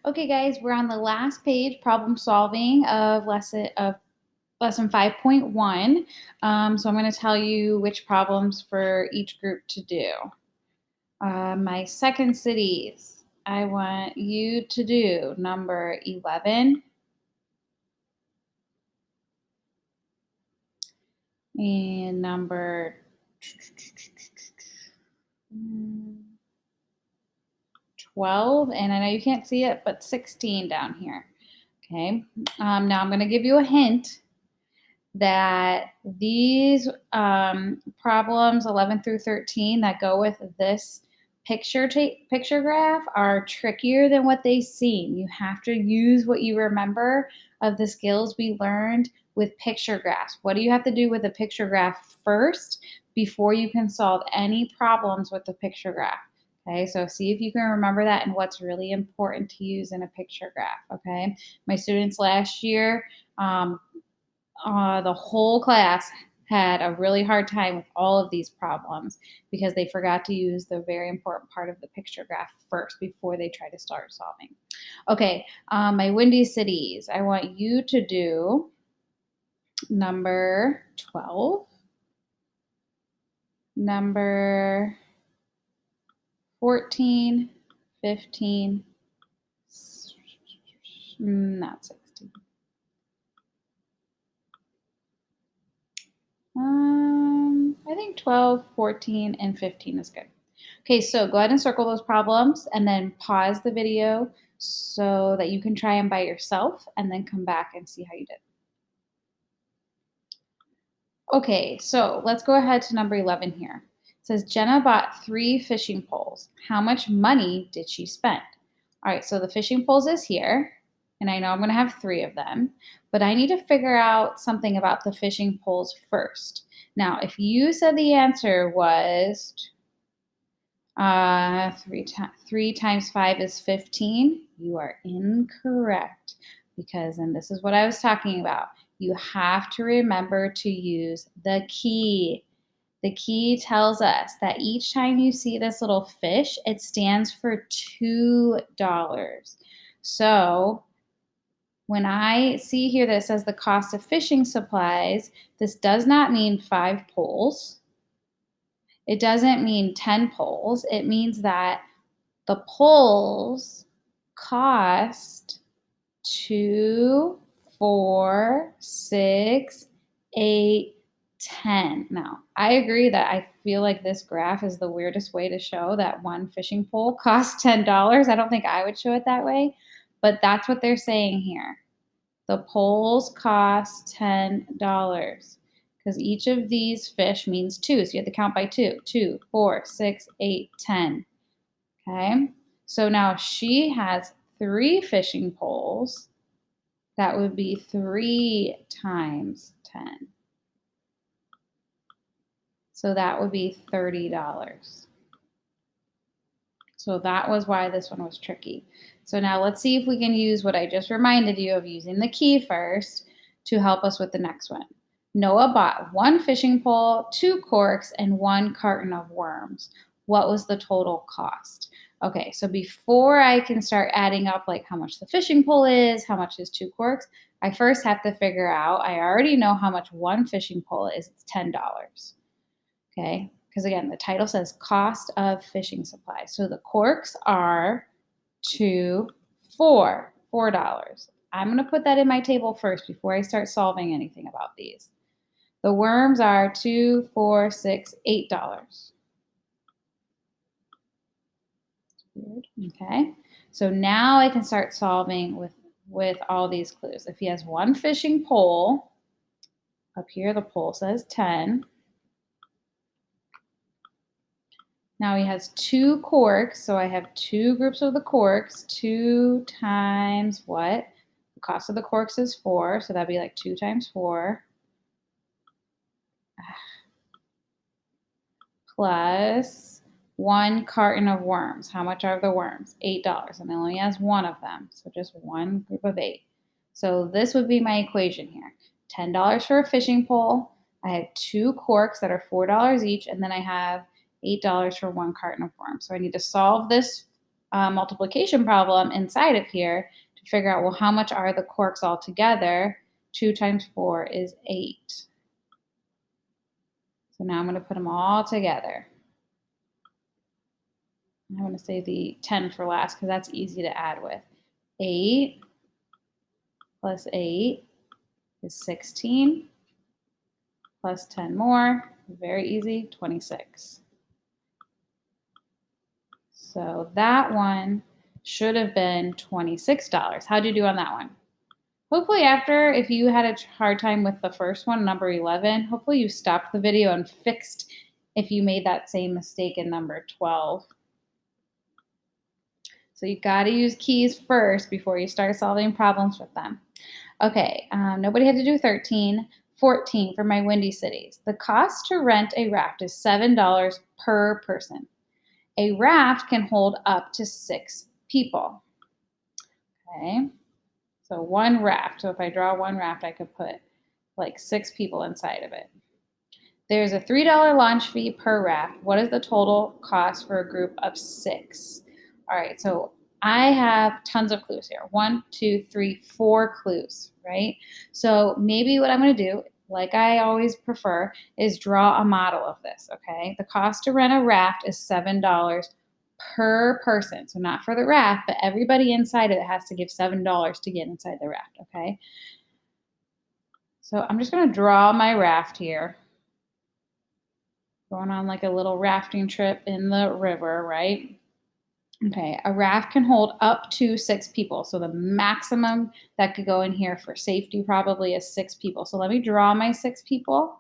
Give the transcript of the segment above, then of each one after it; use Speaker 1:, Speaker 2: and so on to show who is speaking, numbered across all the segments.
Speaker 1: Okay, guys, we're on the last page, problem solving of lesson 5.1. So I'm going to tell you which problems for each group to do. My second cities, I want you to do number 11 and number 12, and I know you can't see it, but 16 down here. Okay, now I'm going to give you a hint that these problems 11 through 13 that go with this picture graph are trickier than what they seem. You have to use what you remember of the skills we learned with picture graphs. What do you have to do with a picture graph first before you can solve any problems with the picture graph? Okay, so see if you can remember that and what's really important to use in a picture graph. Okay, my students last year, the whole class had a really hard time with all of these problems because they forgot to use the very important part of the picture graph first before they try to start solving. Okay, my windy cities, I want you to do number 12, number 14, 15, not 16. I think 12, 14, and 15 is good. Okay, so go ahead and circle those problems and then pause the video so that you can try them by yourself and then come back and see how you did. Okay, so let's go ahead to number 11 here. It says Jenna bought 3 fishing poles. How much money did she spend? All right, so the fishing poles is here, and I know I'm going to have 3 of them, but I need to figure out something about the fishing poles first. Now, if you said the answer was 3 times 5 is 15, you are incorrect because, and this is what I was talking about, you have to remember to use the key. The key tells us that each time you see this little fish, it stands for $2. So when I see here that it says the cost of fishing supplies, this does not mean 5 poles. It doesn't mean 10 poles. It means that the poles cost 2, 4, 6, 8, 10. Now, I agree that I feel like this graph is the weirdest way to show that one fishing pole costs $10. I don't think I would show it that way, but that's what they're saying here. The poles cost $10 because each of these fish means 2. So you have to count by 2. 2, 4, 6, 8, 10. Okay, so now she has 3 fishing poles. That would be 3 times 10. So that would be $30. So that was why this one was tricky. So now let's see if we can use what I just reminded you of using the key first to help us with the next one. Noah bought 1 fishing pole, 2 corks, and 1 carton of worms. What was the total cost? Okay, so before I can start adding up like how much the fishing pole is, how much is 2 corks, I first have to figure out, I already know how much 1 fishing pole is. It's $10. Okay, because again, the title says cost of fishing supplies. So the corks are 2, 4, $4. I'm going to put that in my table first before I start solving anything about these. The worms are 2, 4, 6, $8. Weird. Okay, so now I can start solving with all these clues. If he has 1 fishing pole, up here the pole says 10. Now he has 2 corks, so I have 2 groups of the corks. 2 times what? The cost of the corks is 4, so that'd be like 2 times 4. Plus 1 carton of worms. How much are the worms? $8, and he only has 1 of them, so just 1 group of 8. So this would be my equation here. $10 for a fishing pole. I have 2 corks that are $4 each, and then I have $8 for 1 carton of worms. So I need to solve this multiplication problem inside of here to figure out, well, how much are the corks all together? 2 times 4 is 8. So now I'm going to put them all together. I'm going to say the 10 for last because that's easy to add with. 8 plus 8 is 16, plus 10 more, very easy, 26. So that one should have been $26. How'd you do on that one? Hopefully after, if you had a hard time with the first one, number 11, hopefully you stopped the video and fixed if you made that same mistake in number 12. So you got to use keys first before you start solving problems with them. Okay, nobody had to do 13. 14 for my Windy Cities. The cost to rent a raft is $7 per person. A raft can hold up to 6 people. Okay, so one raft. So if I draw one raft, I could put like 6 people inside of it. There's a $3 launch fee per raft. What is the total cost for a group of 6? All right, so I have tons of clues here. 1, 2, 3, 4 clues, right? So maybe what I'm going to do, like I always prefer, is draw a model of this, okay? The cost to rent a raft is $7 per person. So not for the raft, but everybody inside of it has to give $7 to get inside the raft, okay? So I'm just going to draw my raft here. Going on like a little rafting trip in the river, right? Okay, a raft can hold up to 6 people. So the maximum that could go in here for safety probably is 6 people. So let me draw my 6 people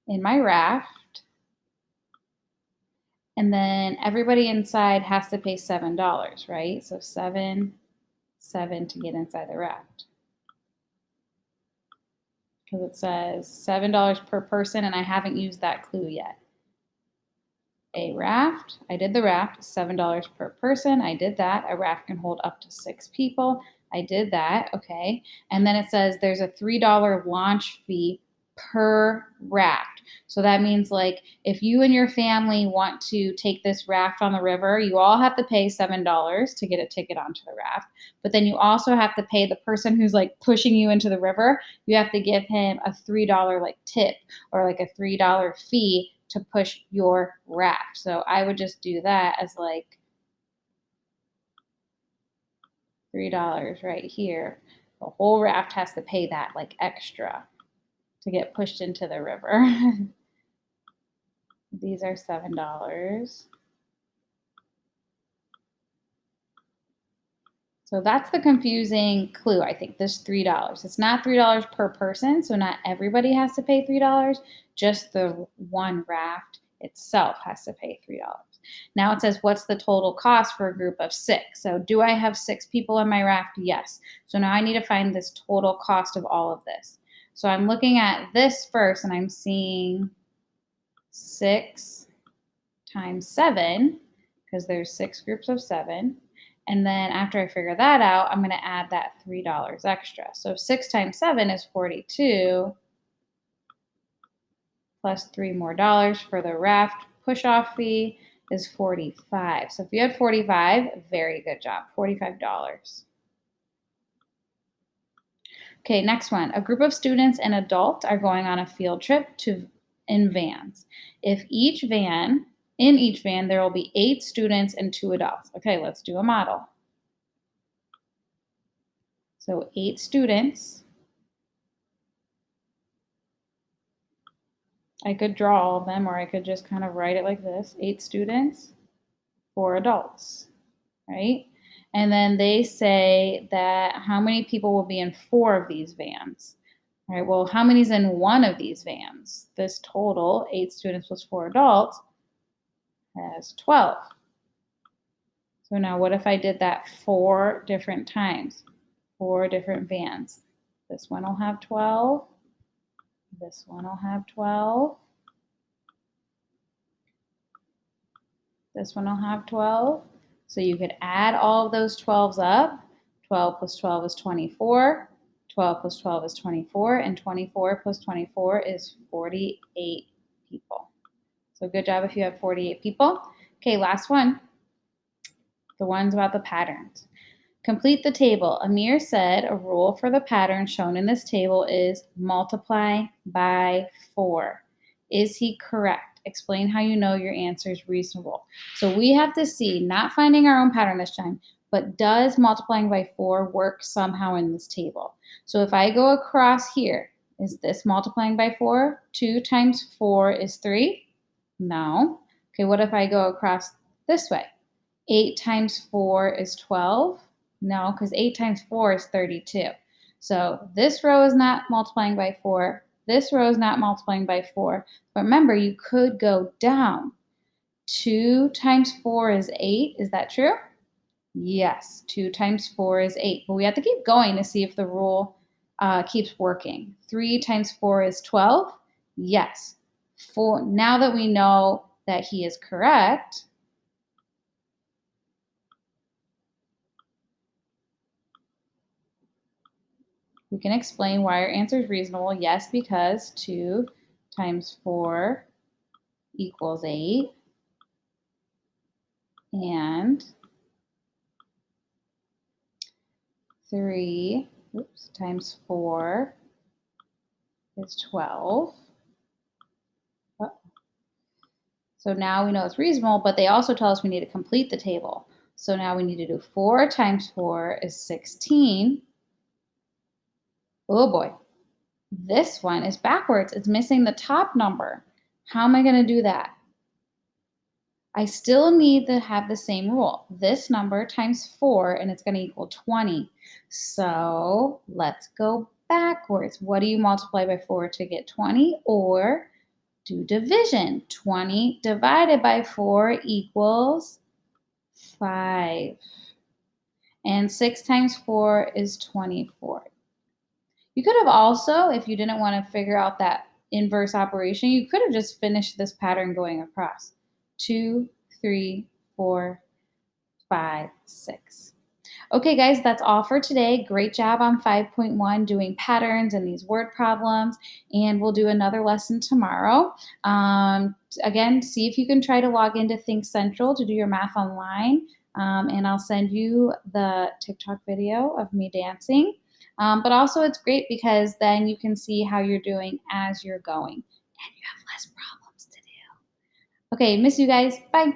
Speaker 1: in my raft. And then everybody inside has to pay $7, right? So 7 to get inside the raft. Because it says $7 per person, and I haven't used that clue yet. A raft, I did the raft, $7 per person, I did that. A raft can hold up to 6 people, I did that, okay. And then it says there's a $3 launch fee per raft. So that means like if you and your family want to take this raft on the river, you all have to pay $7 to get a ticket onto the raft. But then you also have to pay the person who's like pushing you into the river, you have to give him a $3 like tip or like a $3 fee to push your raft. So I would just do that as like $3 right here. The whole raft has to pay that like extra to get pushed into the river. These are $7. So that's the confusing clue, I think, this $3. It's not $3 per person, so not everybody has to pay $3. Just the one raft itself has to pay $3. Now it says, what's the total cost for a group of 6? So do I have 6 people in my raft? Yes. So now I need to find this total cost of all of this. So I'm looking at this first, and I'm seeing 6 times 7, because there's 6 groups of 7. And then after I figure that out, I'm going to add that $3 extra. So 6 times 7 is 42, plus 3 more dollars for the raft push-off fee is 45. So if you had 45, very good job, $45. Okay, next one. A group of students and adults are going on a field trip in vans. In each van, there will be 8 students and 2 adults. Okay, let's do a model. So 8 students. I could draw all of them, or I could just kind of write it like this. 8 students, 4 adults, right? And then they say that how many people will be in 4 of these vans? All right, well, how many's in one of these vans? This total, 8 students plus 4 adults, has 12. So now what if I did that 4 different times? 4 different vans. This one will have 12. This one will have 12. This one will have 12. So you could add all of those 12s up. 12 plus 12 is 24. 12 plus 12 is 24. And 24 plus 24 is 48 people. So good job if you have 48 people. Okay, last one. the ones about the patterns. Complete the table. Amir said a rule for the pattern shown in this table is multiply by 4. Is he correct? Explain how you know your answer is reasonable. So we have to see, not finding our own pattern this time, but does multiplying by 4 work somehow in this table? So if I go across here, is this multiplying by 4? 2 times 4 is 3? No. Okay, what if I go across this way? 8 times 4 is 12? No, because 8 times 4 is 32. So this row is not multiplying by 4. This row is not multiplying by 4. But remember, you could go down. 2 times 4 is 8. Is that true? Yes, 2 times 4 is 8. But we have to keep going to see if the rule keeps working. 3 times 4 is 12. Yes. Now that we know that he is correct, we can explain why our answer is reasonable. Yes, because 2 times 4 equals 8. And 3 times 4 is 12. So now we know it's reasonable, but they also tell us we need to complete the table. So now we need to do 4 times 4 is 16. Oh boy, this one is backwards. It's missing the top number. How am I going to do that? I still need to have the same rule. This number times 4, and it's going to equal 20. So let's go backwards. What do you multiply by 4 to get 20? Or do division. 20 divided by 4 equals 5. And 6 times 4 is 24. You could have also, if you didn't want to figure out that inverse operation, you could have just finished this pattern going across. 2, 3, 4, 5, 6. Okay, guys, that's all for today. Great job on 5.1 doing patterns and these word problems. And we'll do another lesson tomorrow. Again, see if you can try to log into Think Central to do your math online. And I'll send you the TikTok video of me dancing. But also, it's great because then you can see how you're doing as you're going. And you have less problems to do. Okay, miss you guys. Bye.